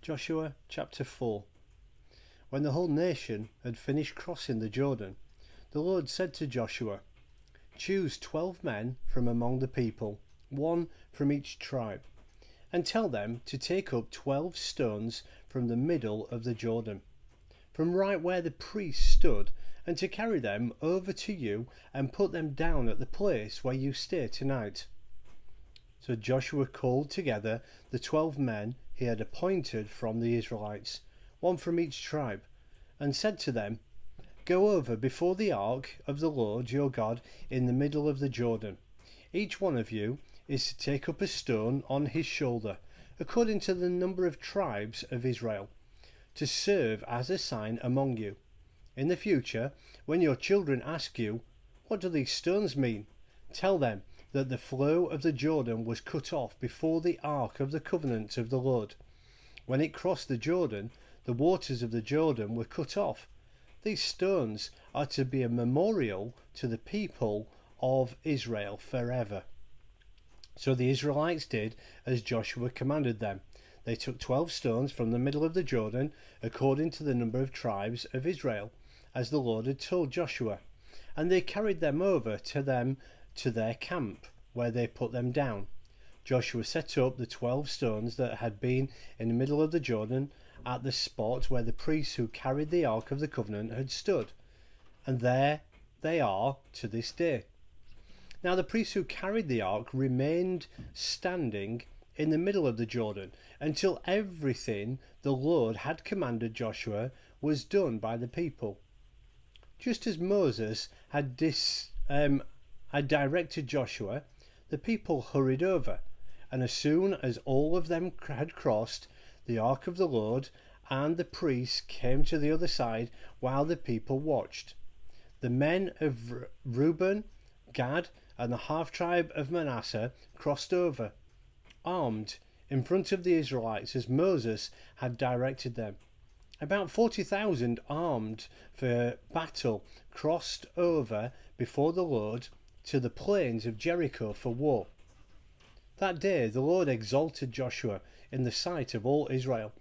Joshua chapter 4. When the whole nation had finished crossing the Jordan, the Lord said to Joshua, "Choose 12 men from among the people, one from each tribe, and tell them to take up 12 stones from the middle of the Jordan, from right where the priests stood, and to carry them over to you and put them down at the place where you stay tonight." So Joshua called together the 12 men he had appointed from the Israelites, one from each tribe, and said to them, "Go over before the ark of the Lord your God in the middle of the Jordan. Each one of you is to take up a stone on his shoulder, according to the number of tribes of Israel, to serve as a sign among you. In the future, when your children ask you, 'What do these stones mean?' tell them that the flow of the Jordan was cut off before the ark of the covenant of the Lord. When it crossed the Jordan, the waters of the Jordan were cut off. These stones are to be a memorial to the people of Israel forever." So the Israelites did as Joshua commanded them. They took 12 stones from the middle of the Jordan, according to the number of tribes of Israel, as the Lord had told Joshua, and they carried them over to their camp, where they put them down. Joshua set up the 12 stones that had been in the middle of the Jordan at the spot where the priests who carried the Ark of the Covenant had stood, and there they are to this day. Now the priests who carried the Ark remained standing in the middle of the Jordan until everything the Lord had commanded Joshua was done by the people. Just as Moses had directed Joshua, the people hurried over, and as soon as all of them had crossed, the ark of the Lord and the priests came to the other side while the people watched. The men of Reuben, Gad, and the half-tribe of Manasseh crossed over, armed, in front of the Israelites as Moses had directed them. About 40,000 armed for battle crossed over before the Lord to the plains of Jericho for war. That day the Lord exalted Joshua in the sight of all Israel,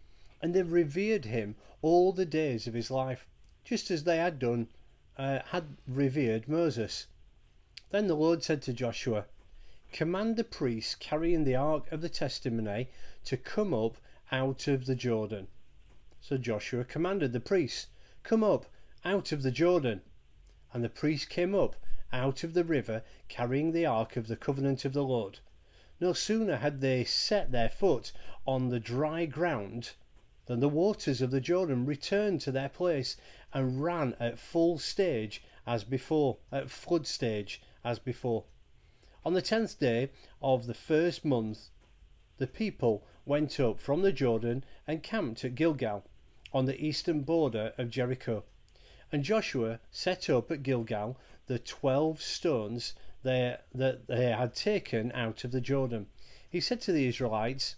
and they revered him all the days of his life, just as they had revered Moses. Then the Lord said to Joshua, "Command the priests carrying the ark of the testimony to come up out of the Jordan." So Joshua commanded the priests, "Come up out of the Jordan." And the priests came up out of the river carrying the ark of the covenant of the Lord. No sooner had they set their foot on the dry ground than the waters of the Jordan returned to their place and ran at flood stage as before. On the 10th day of the first month, the people went up from the Jordan and camped at Gilgal, on the eastern border of Jericho. And Joshua set up at Gilgal the 12 stones that they had taken out of the Jordan. He said to the Israelites,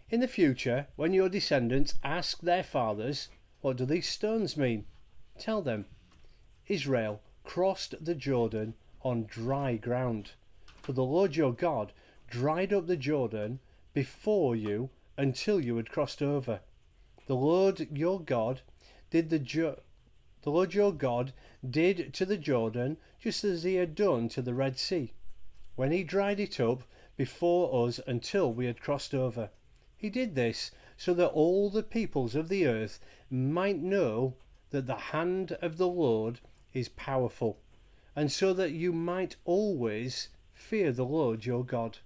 "In the future, when your descendants ask their fathers, 'What do these stones mean?' tell them, 'Israel crossed the Jordan on dry ground, for the Lord your God dried up the Jordan before you until you had crossed over. The Lord your God did to the Jordan just as he had done to the Red Sea, when he dried it up before us until we had crossed over. He did this so that all the peoples of the earth might know that the hand of the Lord is powerful, and so that you might always fear the Lord your God.'"